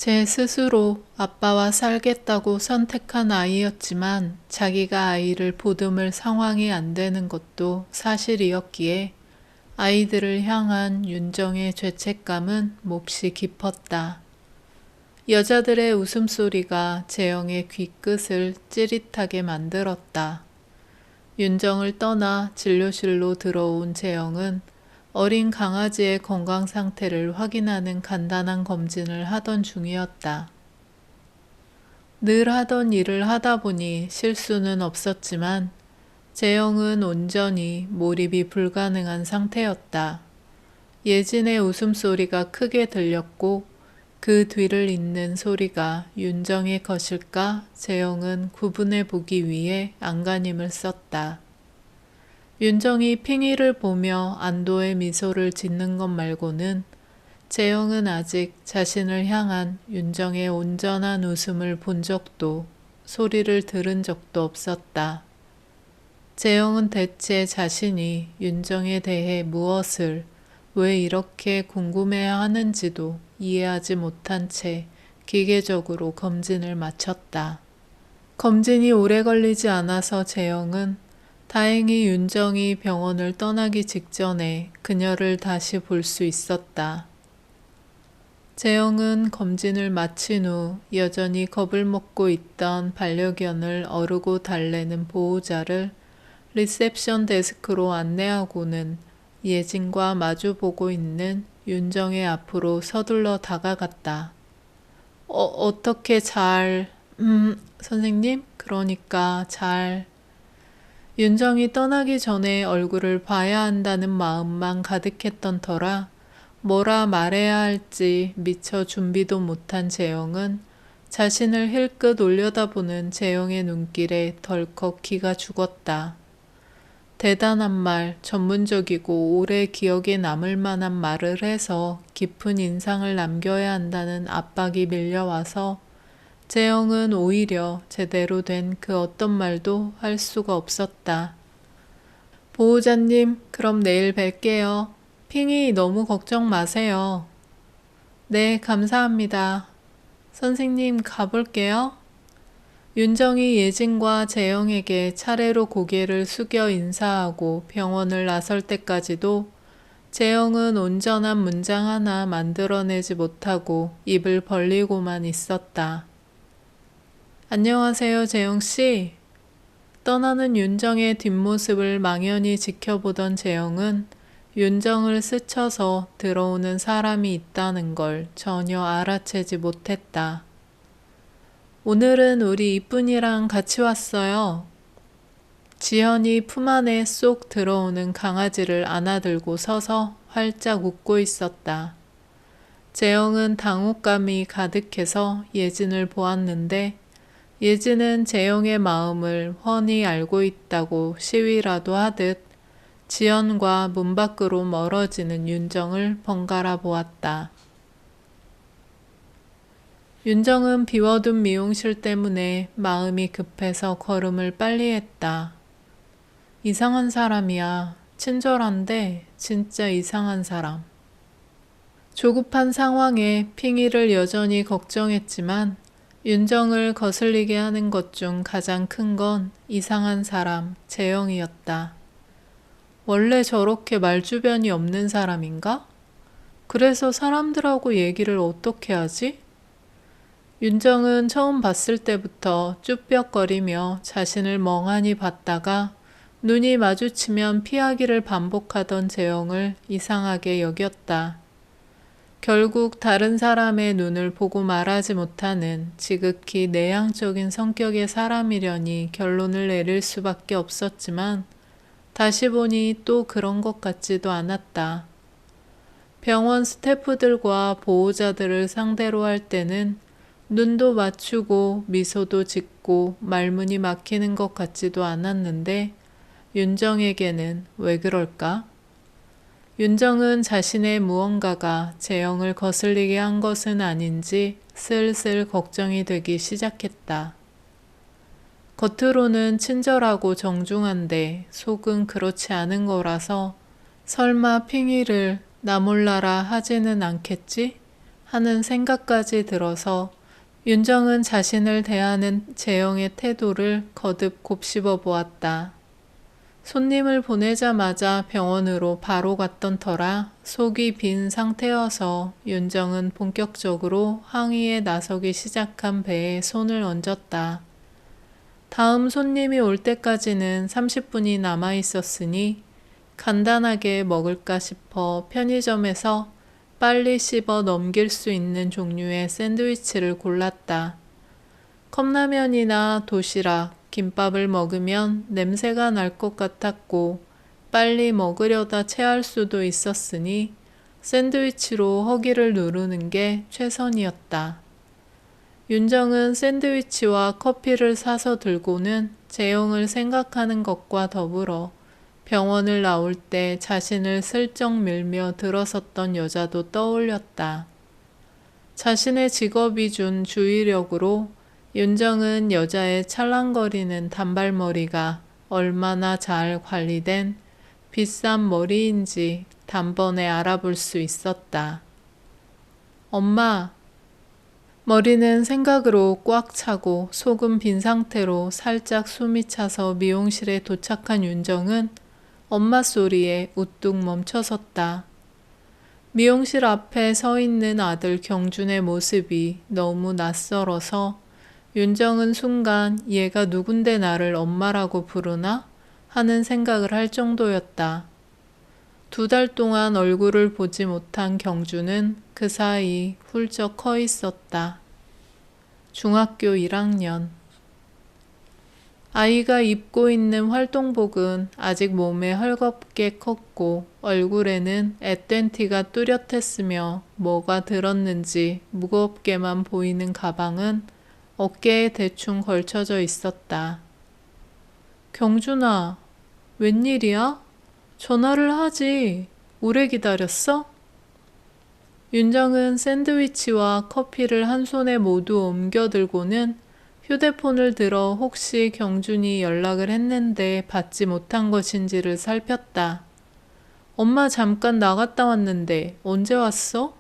제 스스로 아빠와 살겠다고 선택한 아이였지만 자기가 아이를 보듬을 상황이 안 되는 것도 사실이었기에 아이들을 향한 윤정의 죄책감은 몹시 깊었다. 여자들의 웃음소리가 재영의 귀끝을 찌릿하게 만들었다. 윤정을 떠나 진료실로 들어온 재영은 어린 강아지의 건강 상태를 확인하는 간단한 검진을 하던 중이었다. 늘 하던 일을 하다 보니 실수는 없었지만 재영은 온전히 몰입이 불가능한 상태였다. 예진의 웃음소리가 크게 들렸고 그 뒤를 잇는 소리가 윤정의 것일까 재영은 구분해 보기 위해 안간힘을 썼다. 윤정이 핑이를 보며 안도의 미소를 짓는 것 말고는 재영은 아직 자신을 향한 윤정의 온전한 웃음을 본 적도 소리를 들은 적도 없었다. 재영은 대체 자신이 윤정에 대해 무엇을 왜 이렇게 궁금해하는지도 이해하지 못한 채 기계적으로 검진을 마쳤다. 검진이 오래 걸리지 않아서 재영은 다행히 윤정이 병원을 떠나기 직전에 그녀를 다시 볼 수 있었다. 재영은 검진을 마친 후 여전히 겁을 먹고 있던 반려견을 어르고 달래는 보호자를 리셉션 데스크로 안내하고는 예진과 마주보고 있는 윤정의 앞으로 서둘러 다가갔다. 어떻게 선생님? 그러니까 윤정이 떠나기 전에 얼굴을 봐야 한다는 마음만 가득했던 터라 뭐라 말해야 할지 미처 준비도 못한 재영은 자신을 힐끗 올려다보는 재영의 눈길에 덜컥 기가 죽었다. 대단한 말, 전문적이고 오래 기억에 남을 만한 말을 해서 깊은 인상을 남겨야 한다는 압박이 밀려와서 재영은 오히려 제대로 된 그 어떤 말도 할 수가 없었다. 보호자님, 그럼 내일 뵐게요. 핑이 너무 걱정 마세요. 네, 감사합니다. 선생님, 가볼게요. 윤정이 예진과 재영에게 차례로 고개를 숙여 인사하고 병원을 나설 때까지도 재영은 온전한 문장 하나 만들어내지 못하고 입을 벌리고만 있었다. 안녕하세요, 재영씨. 떠나는 윤정의 뒷모습을 망연히 지켜보던 재영은 윤정을 스쳐서 들어오는 사람이 있다는 걸 전혀 알아채지 못했다. 오늘은 우리 이쁜이랑 같이 왔어요. 지현이 품 안에 쏙 들어오는 강아지를 안아들고 서서 활짝 웃고 있었다. 재영은 당혹감이 가득해서 예진을 보았는데 예진은 재영의 마음을 훤히 알고 있다고 시위라도 하듯 지연과 문 밖으로 멀어지는 윤정을 번갈아 보았다. 윤정은 비워둔 미용실 때문에 마음이 급해서 걸음을 빨리 했다. 이상한 사람이야. 친절한데 진짜 이상한 사람. 조급한 상황에 핑이를 여전히 걱정했지만 윤정을 거슬리게 하는 것 중 가장 큰 건 이상한 사람, 재영이었다. 원래 저렇게 말주변이 없는 사람인가? 그래서 사람들하고 얘기를 어떻게 하지? 윤정은 처음 봤을 때부터 쭈뼛거리며 자신을 멍하니 봤다가 눈이 마주치면 피하기를 반복하던 재영을 이상하게 여겼다. 결국 다른 사람의 눈을 보고 말하지 못하는 지극히 내향적인 성격의 사람이려니 결론을 내릴 수밖에 없었지만 다시 보니 또 그런 것 같지도 않았다. 병원 스태프들과 보호자들을 상대로 할 때는 눈도 맞추고 미소도 짓고 말문이 막히는 것 같지도 않았는데 윤정에게는 왜 그럴까? 윤정은 자신의 무언가가 재영을 거슬리게 한 것은 아닌지 슬슬 걱정이 되기 시작했다. 겉으로는 친절하고 정중한데 속은 그렇지 않은 거라서 설마 핑이를 나 몰라라 하지는 않겠지? 하는 생각까지 들어서 윤정은 자신을 대하는 재영의 태도를 거듭 곱씹어 보았다. 손님을 보내자마자 병원으로 바로 갔던 터라 속이 빈 상태여서 윤정은 본격적으로 항의에 나서기 시작한 배에 손을 얹었다. 다음 손님이 올 때까지는 30분이 남아 있었으니 간단하게 먹을까 싶어 편의점에서 빨리 씹어 넘길 수 있는 종류의 샌드위치를 골랐다. 컵라면이나 도시락, 김밥을 먹으면 냄새가 날 것 같았고 빨리 먹으려다 체할 수도 있었으니 샌드위치로 허기를 누르는 게 최선이었다. 윤정은 샌드위치와 커피를 사서 들고는 재영을 생각하는 것과 더불어 병원을 나올 때 자신을 슬쩍 밀며 들어섰던 여자도 떠올렸다. 자신의 직업이 준 주의력으로 윤정은 여자의 찰랑거리는 단발머리가 얼마나 잘 관리된 비싼 머리인지 단번에 알아볼 수 있었다. 엄마! 머리는 생각으로 꽉 차고 속은 빈 상태로 살짝 숨이 차서 미용실에 도착한 윤정은 엄마 소리에 우뚝 멈춰섰다. 미용실 앞에 서 있는 아들 경준의 모습이 너무 낯설어서 윤정은 순간 얘가 누군데 나를 엄마라고 부르나 하는 생각을 할 정도였다. 2달 동안 얼굴을 보지 못한 경준은 그 사이 훌쩍 커 있었다. 중학교 1학년. 아이가 입고 있는 활동복은 아직 몸에 헐겁게 컸고 얼굴에는 앳된 티가 뚜렷했으며 뭐가 들었는지 무겁게만 보이는 가방은 어깨에 대충 걸쳐져 있었다. 경준아, 웬일이야? 전화를 하지. 오래 기다렸어? 윤정은 샌드위치와 커피를 한 손에 모두 옮겨들고는 휴대폰을 들어 혹시 경준이 연락을 했는데 받지 못한 것인지를 살폈다. 엄마 잠깐 나갔다 왔는데 언제 왔어?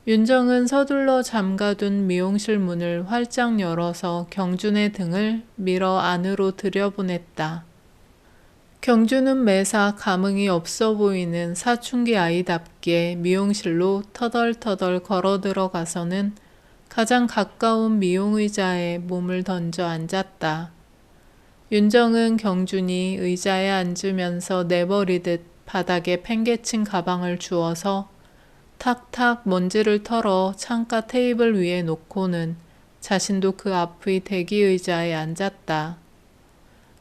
윤정은 서둘러 잠가둔 미용실 문을 활짝 열어서 경준의 등을 밀어 안으로 들여보냈다. 경준은 매사 감흥이 없어 보이는 사춘기 아이답게 미용실로 터덜터덜 걸어 들어가서는 가장 가까운 미용의자에 몸을 던져 앉았다. 윤정은 경준이 의자에 앉으면서 내버리듯 바닥에 팽개친 가방을 주워서 탁탁 먼지를 털어 창가 테이블 위에 놓고는 자신도 그 앞의 대기의자에 앉았다.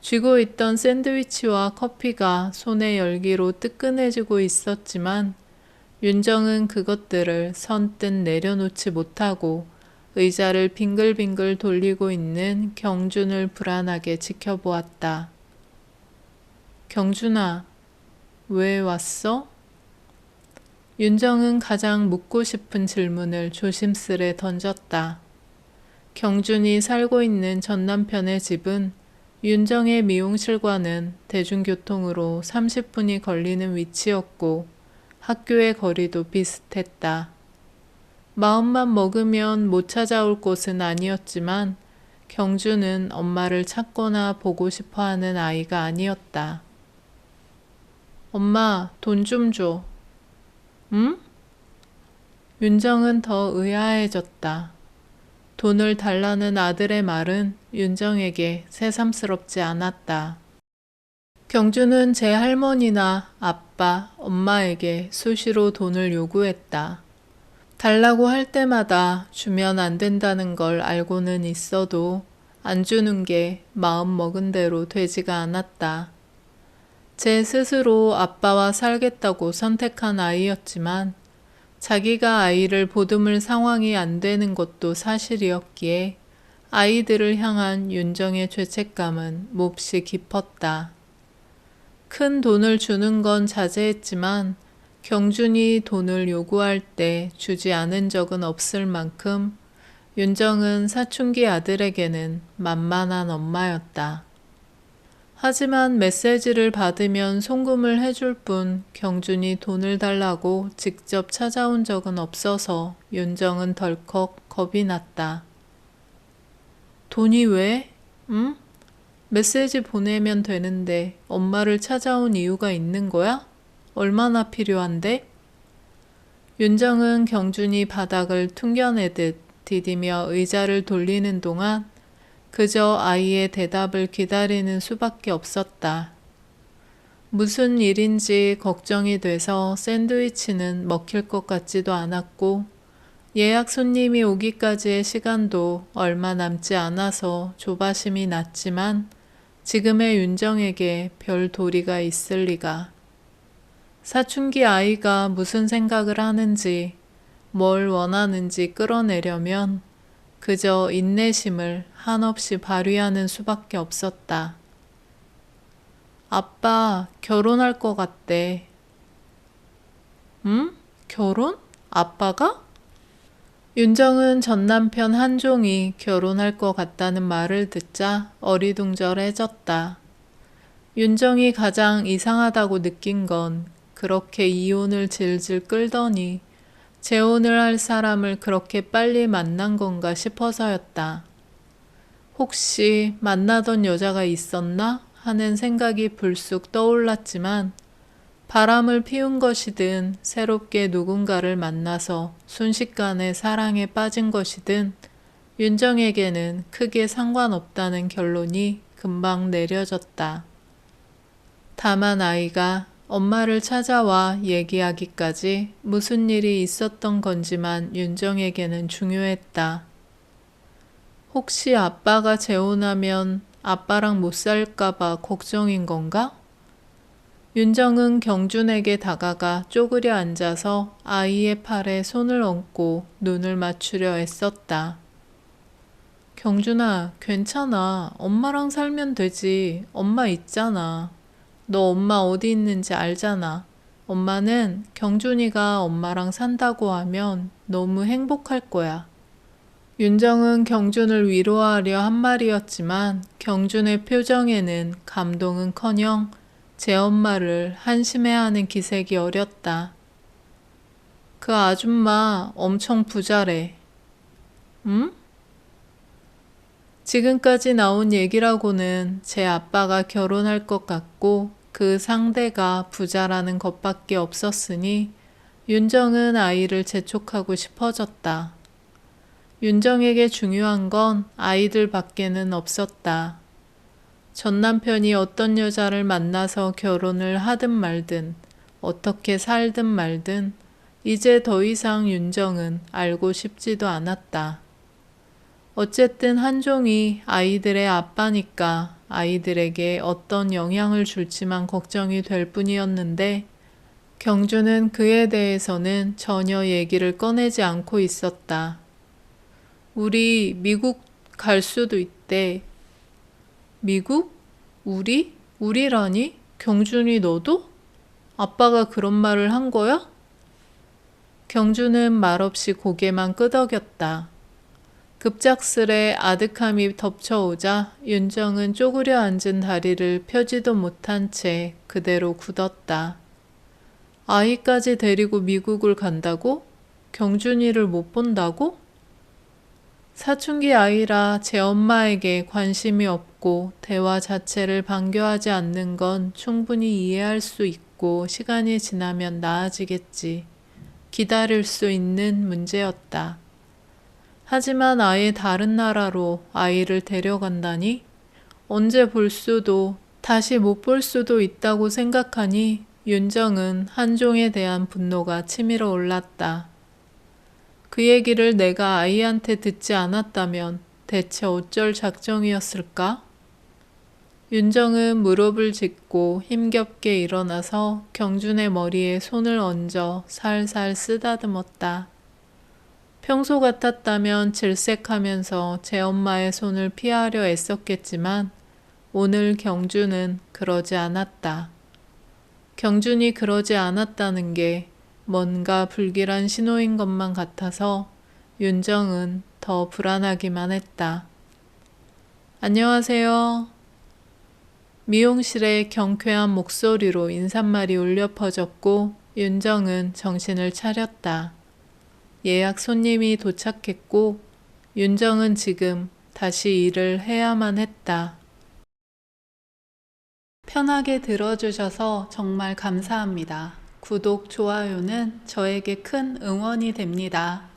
쥐고 있던 샌드위치와 커피가 손의 열기로 뜨끈해지고 있었지만 윤정은 그것들을 선뜻 내려놓지 못하고 의자를 빙글빙글 돌리고 있는 경준을 불안하게 지켜보았다. 경준아, 왜 왔어? 윤정은 가장 묻고 싶은 질문을 조심스레 던졌다. 경준이 살고 있는 전남편의 집은 윤정의 미용실과는 대중교통으로 30분이 걸리는 위치였고 학교의 거리도 비슷했다. 마음만 먹으면 못 찾아올 곳은 아니었지만 경준은 엄마를 찾거나 보고 싶어하는 아이가 아니었다. 엄마, 돈 좀 줘. 응? 윤정은 더 의아해졌다. 돈을 달라는 아들의 말은 윤정에게 새삼스럽지 않았다. 경준은 제 할머니나 아빠, 엄마에게 수시로 돈을 요구했다. 달라고 할 때마다 주면 안 된다는 걸 알고는 있어도 안 주는 게 마음 먹은 대로 되지가 않았다. 제 스스로 아빠와 살겠다고 선택한 아이였지만 자기가 아이를 보듬을 상황이 안 되는 것도 사실이었기에 아이들을 향한 윤정의 죄책감은 몹시 깊었다. 큰 돈을 주는 건 자제했지만 경준이 돈을 요구할 때 주지 않은 적은 없을 만큼 윤정은 사춘기 아들에게는 만만한 엄마였다. 하지만 메시지를 받으면 송금을 해줄 뿐 경준이 돈을 달라고 직접 찾아온 적은 없어서 윤정은 덜컥 겁이 났다. 돈이 왜? 응? 메시지 보내면 되는데 엄마를 찾아온 이유가 있는 거야? 얼마나 필요한데? 윤정은 경준이 바닥을 퉁겨내듯 디디며 의자를 돌리는 동안 그저 아이의 대답을 기다리는 수밖에 없었다. 무슨 일인지 걱정이 돼서 샌드위치는 먹힐 것 같지도 않았고 예약 손님이 오기까지의 시간도 얼마 남지 않아서 조바심이 났지만 지금의 윤정에게 별 도리가 있을 리가. 사춘기 아이가 무슨 생각을 하는지 뭘 원하는지 끌어내려면 그저 인내심을 한없이 발휘하는 수밖에 없었다. 아빠 결혼할 것 같대. 응? 결혼? 아빠가? 윤정은 전남편 한종이 결혼할 것 같다는 말을 듣자 어리둥절해졌다. 윤정이 가장 이상하다고 느낀 건 그렇게 이혼을 질질 끌더니 재혼을 할 사람을 그렇게 빨리 만난 건가 싶어서였다. 혹시 만나던 여자가 있었나 하는 생각이 불쑥 떠올랐지만 바람을 피운 것이든 새롭게 누군가를 만나서 순식간에 사랑에 빠진 것이든 윤정에게는 크게 상관없다는 결론이 금방 내려졌다. 다만 아이가 엄마를 찾아와 얘기하기까지 무슨 일이 있었던 건지만 윤정에게는 중요했다. 혹시 아빠가 재혼하면 아빠랑 못 살까봐 걱정인 건가? 윤정은 경준에게 다가가 쪼그려 앉아서 아이의 팔에 손을 얹고 눈을 맞추려 애썼다. 경준아, 괜찮아. 엄마랑 살면 되지. 엄마 있잖아. 너 엄마 어디 있는지 알잖아. 엄마는 경준이가 엄마랑 산다고 하면 너무 행복할 거야. 윤정은 경준을 위로하려 한 말이었지만 경준의 표정에는 감동은커녕 제 엄마를 한심해하는 기색이 어렸다. 그 아줌마 엄청 부자래. 응? 지금까지 나온 얘기라고는 제 아빠가 결혼할 것 같고 그 상대가 부자라는 것밖에 없었으니 윤정은 아이를 재촉하고 싶어졌다. 윤정에게 중요한 건 아이들 밖에는 없었다. 전 남편이 어떤 여자를 만나서 결혼을 하든 말든 어떻게 살든 말든 이제 더 이상 윤정은 알고 싶지도 않았다. 어쨌든 한종이 아이들의 아빠니까 아이들에게 어떤 영향을 줄지만 걱정이 될 뿐이었는데 경주는 그에 대해서는 전혀 얘기를 꺼내지 않고 있었다. 우리 미국 갈 수도 있대. 미국? 우리? 우리라니? 경준이 너도? 아빠가 그런 말을 한 거야? 경준은 말없이 고개만 끄덕였다. 급작스레 아득함이 덮쳐오자 윤정은 쪼그려 앉은 다리를 펴지도 못한 채 그대로 굳었다. 아이까지 데리고 미국을 간다고? 경준이를 못 본다고? 사춘기 아이라 제 엄마에게 관심이 없고 대화 자체를 반겨하지 않는 건 충분히 이해할 수 있고 시간이 지나면 나아지겠지. 기다릴 수 있는 문제였다. 하지만 아예 다른 나라로 아이를 데려간다니? 언제 볼 수도 다시 못 볼 수도 있다고 생각하니 윤정은 한종에 대한 분노가 치밀어 올랐다. 그 얘기를 내가 아이한테 듣지 않았다면 대체 어쩔 작정이었을까? 윤정은 무릎을 짚고 힘겹게 일어나서 경준의 머리에 손을 얹어 살살 쓰다듬었다. 평소 같았다면 질색하면서 제 엄마의 손을 피하려 애썼겠지만 오늘 경준은 그러지 않았다. 경준이 그러지 않았다는 게 뭔가 불길한 신호인 것만 같아서 윤정은 더 불안하기만 했다. 안녕하세요. 미용실에 경쾌한 목소리로 인사말이 울려 퍼졌고 윤정은 정신을 차렸다. 예약 손님이 도착했고 윤정은 지금 다시 일을 해야만 했다. 편하게 들어주셔서 정말 감사합니다. 구독, 좋아요는 저에게 큰 응원이 됩니다.